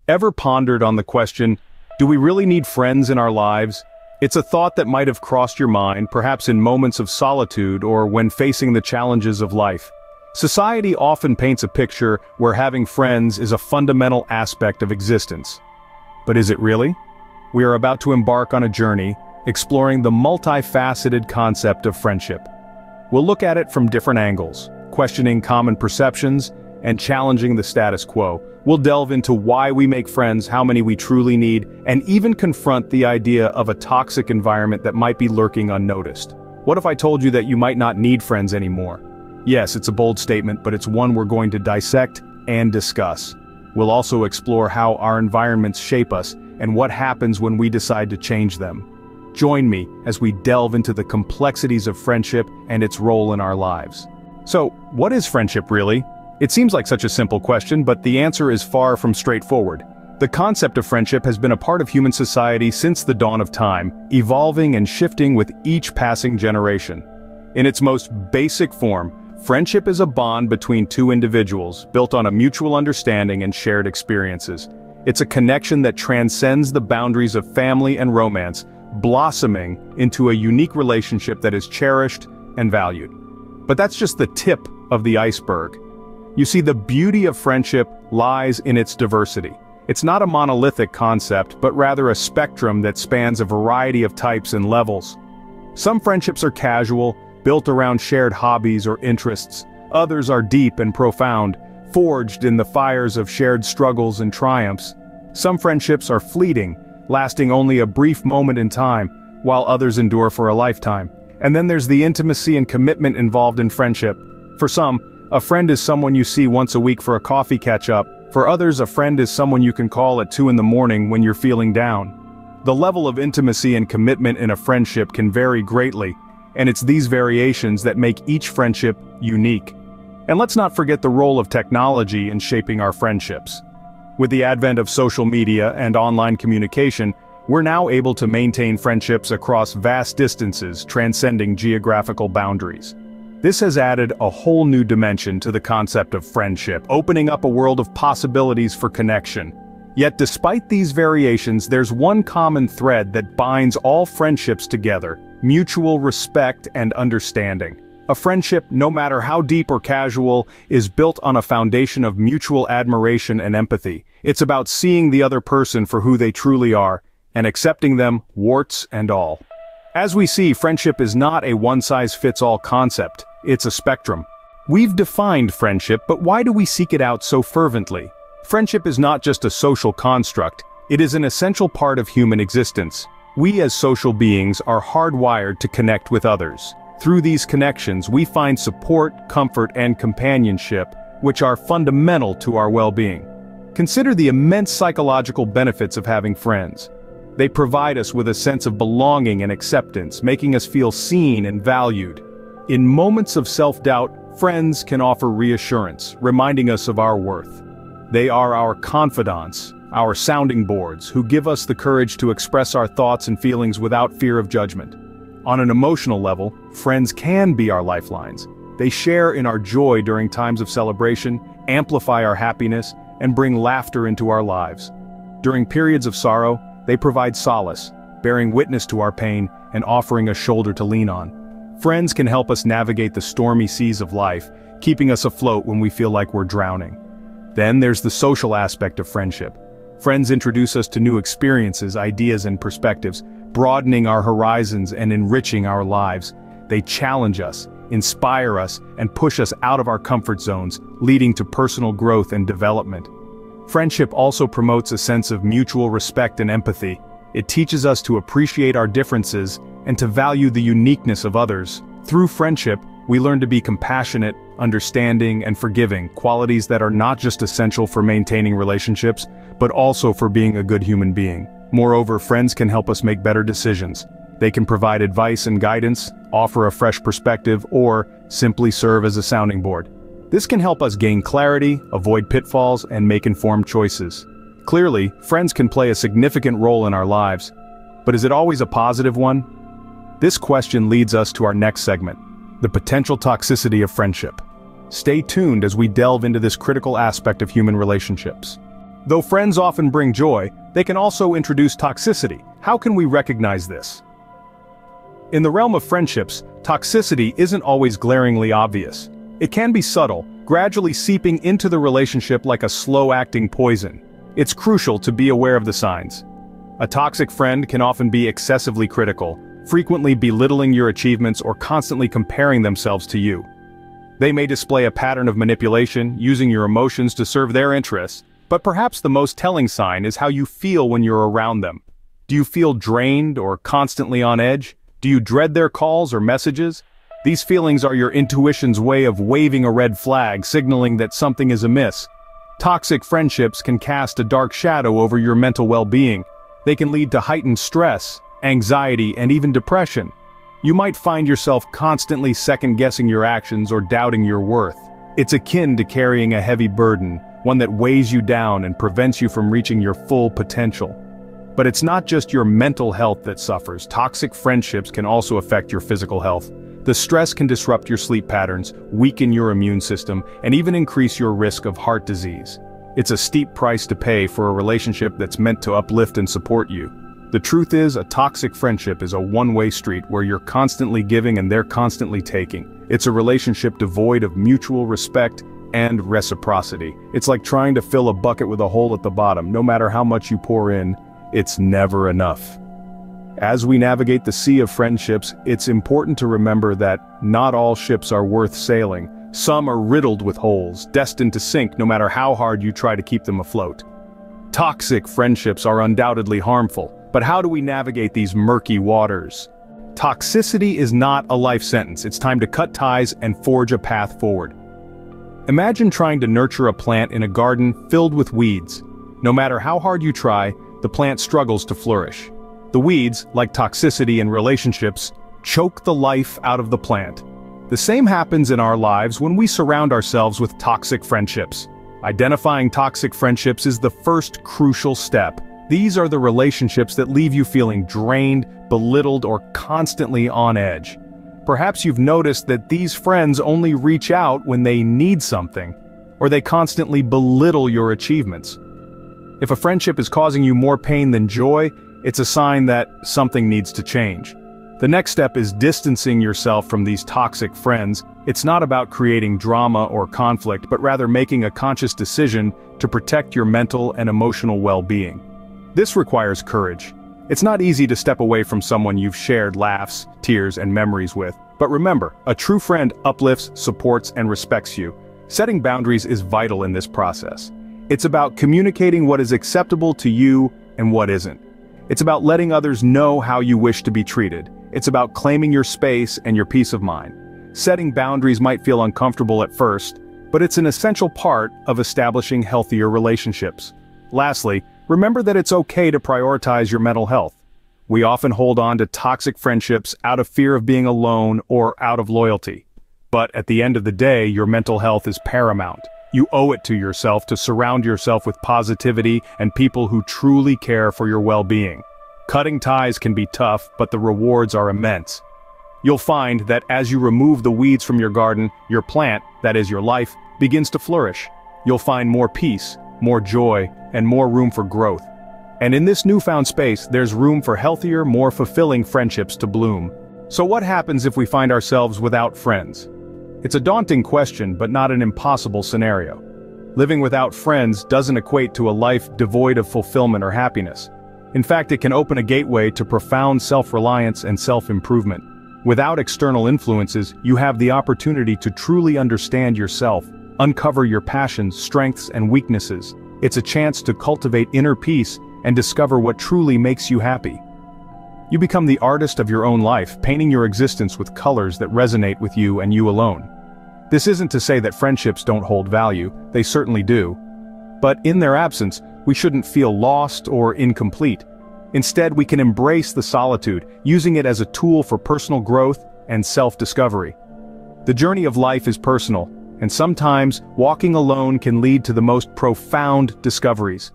Ever pondered on the question, do we really need friends in our lives? It's a thought that might have crossed your mind, perhaps in moments of solitude or when facing the challenges of life. Society often paints a picture where having friends is a fundamental aspect of existence. But is it really? We are about to embark on a journey, exploring the multifaceted concept of friendship. We'll look at it from different angles, questioning common perceptions and challenging the status quo. We'll delve into why we make friends, how many we truly need, and even confront the idea of a toxic environment that might be lurking unnoticed. What if I told you that you might not need friends anymore? Yes, it's a bold statement, but it's one we're going to dissect and discuss. We'll also explore how our environments shape us and what happens when we decide to change them. Join me as we delve into the complexities of friendship and its role in our lives. So, what is friendship really? It seems like such a simple question, but the answer is far from straightforward. The concept of friendship has been a part of human society since the dawn of time, evolving and shifting with each passing generation. In its most basic form, friendship is a bond between two individuals, built on a mutual understanding and shared experiences. It's a connection that transcends the boundaries of family and romance, blossoming into a unique relationship that is cherished and valued. But that's just the tip of the iceberg. You see, the beauty of friendship lies in its diversity. It's not a monolithic concept, but rather a spectrum that spans a variety of types and levels. Some friendships are casual, built around shared hobbies or interests. Others are deep and profound, forged in the fires of shared struggles and triumphs. Some friendships are fleeting, lasting only a brief moment in time, while others endure for a lifetime. And then there's the intimacy and commitment involved in friendship. For some, a friend is someone you see once a week for a coffee catch-up. For others, a friend is someone you can call at 2 in the morning when you're feeling down. The level of intimacy and commitment in a friendship can vary greatly, and it's these variations that make each friendship unique. And let's not forget the role of technology in shaping our friendships. With the advent of social media and online communication, we're now able to maintain friendships across vast distances, transcending geographical boundaries. This has added a whole new dimension to the concept of friendship, opening up a world of possibilities for connection. Yet despite these variations, there's one common thread that binds all friendships together: mutual respect and understanding. A friendship, no matter how deep or casual, is built on a foundation of mutual admiration and empathy. It's about seeing the other person for who they truly are, and accepting them, warts and all. As we see, friendship is not a one-size-fits-all concept, it's a spectrum. We've defined friendship, but why do we seek it out so fervently? Friendship is not just a social construct, it is an essential part of human existence. We as social beings are hardwired to connect with others. Through these connections, we find support, comfort, and companionship, which are fundamental to our well-being. Consider the immense psychological benefits of having friends. They provide us with a sense of belonging and acceptance, making us feel seen and valued. In moments of self-doubt, friends can offer reassurance, reminding us of our worth. They are our confidants, our sounding boards, who give us the courage to express our thoughts and feelings without fear of judgment. On an emotional level, friends can be our lifelines. They share in our joy during times of celebration, amplify our happiness, and bring laughter into our lives. During periods of sorrow, they provide solace, bearing witness to our pain and offering a shoulder to lean on. Friends can help us navigate the stormy seas of life, keeping us afloat when we feel like we're drowning. Then there's the social aspect of friendship. Friends introduce us to new experiences, ideas, and perspectives, broadening our horizons and enriching our lives. They challenge us, inspire us, and push us out of our comfort zones, leading to personal growth and development. Friendship also promotes a sense of mutual respect and empathy. It teaches us to appreciate our differences and to value the uniqueness of others. Through friendship, we learn to be compassionate, understanding, and forgiving, qualities that are not just essential for maintaining relationships, but also for being a good human being. Moreover, friends can help us make better decisions. They can provide advice and guidance, offer a fresh perspective, or simply serve as a sounding board. This can help us gain clarity, avoid pitfalls, and make informed choices. Clearly, friends can play a significant role in our lives. But is it always a positive one? This question leads us to our next segment, the potential toxicity of friendship. Stay tuned as we delve into this critical aspect of human relationships. Though friends often bring joy, they can also introduce toxicity. How can we recognize this? In the realm of friendships, toxicity isn't always glaringly obvious. It can be subtle, gradually seeping into the relationship like a slow-acting poison. It's crucial to be aware of the signs. A toxic friend can often be excessively critical, frequently belittling your achievements or constantly comparing themselves to you. They may display a pattern of manipulation, using your emotions to serve their interests, but perhaps the most telling sign is how you feel when you're around them. Do you feel drained or constantly on edge? Do you dread their calls or messages? These feelings are your intuition's way of waving a red flag, signaling that something is amiss. Toxic friendships can cast a dark shadow over your mental well-being. They can lead to heightened stress, anxiety, and even depression. You might find yourself constantly second-guessing your actions or doubting your worth. It's akin to carrying a heavy burden, one that weighs you down and prevents you from reaching your full potential. But it's not just your mental health that suffers. Toxic friendships can also affect your physical health. The stress can disrupt your sleep patterns, weaken your immune system, and even increase your risk of heart disease. It's a steep price to pay for a relationship that's meant to uplift and support you. The truth is, a toxic friendship is a one-way street where you're constantly giving and they're constantly taking. It's a relationship devoid of mutual respect and reciprocity. It's like trying to fill a bucket with a hole at the bottom. No matter how much you pour in, it's never enough. As we navigate the sea of friendships, it's important to remember that not all ships are worth sailing. Some are riddled with holes, destined to sink no matter how hard you try to keep them afloat. Toxic friendships are undoubtedly harmful, but how do we navigate these murky waters? Toxicity is not a life sentence. It's time to cut ties and forge a path forward. Imagine trying to nurture a plant in a garden filled with weeds. No matter how hard you try, the plant struggles to flourish. The weeds, like toxicity in relationships, choke the life out of the plant. The same happens in our lives when we surround ourselves with toxic friendships. Identifying toxic friendships is the first crucial step. These are the relationships that leave you feeling drained, belittled, or constantly on edge. Perhaps you've noticed that these friends only reach out when they need something, or they constantly belittle your achievements. If a friendship is causing you more pain than joy, it's a sign that something needs to change. The next step is distancing yourself from these toxic friends. It's not about creating drama or conflict, but rather making a conscious decision to protect your mental and emotional well-being. This requires courage. It's not easy to step away from someone you've shared laughs, tears, and memories with. But remember, a true friend uplifts, supports, and respects you. Setting boundaries is vital in this process. It's about communicating what is acceptable to you and what isn't. It's about letting others know how you wish to be treated. It's about claiming your space and your peace of mind. Setting boundaries might feel uncomfortable at first, but it's an essential part of establishing healthier relationships. Lastly, remember that it's okay to prioritize your mental health. We often hold on to toxic friendships out of fear of being alone or out of loyalty. But at the end of the day, your mental health is paramount. You owe it to yourself to surround yourself with positivity and people who truly care for your well-being. Cutting ties can be tough, but the rewards are immense. You'll find that as you remove the weeds from your garden, your plant, that is your life, begins to flourish. You'll find more peace, more joy, and more room for growth. And in this newfound space, there's room for healthier, more fulfilling friendships to bloom. So what happens if we find ourselves without friends? It's a daunting question, but not an impossible scenario. Living without friends doesn't equate to a life devoid of fulfillment or happiness. In fact, it can open a gateway to profound self-reliance and self-improvement. Without external influences, you have the opportunity to truly understand yourself, uncover your passions, strengths, and weaknesses. It's a chance to cultivate inner peace and discover what truly makes you happy. You become the artist of your own life, painting your existence with colors that resonate with you and you alone. This isn't to say that friendships don't hold value, they certainly do. But in their absence, we shouldn't feel lost or incomplete. Instead, we can embrace the solitude, using it as a tool for personal growth and self-discovery. The journey of life is personal, and sometimes walking alone can lead to the most profound discoveries.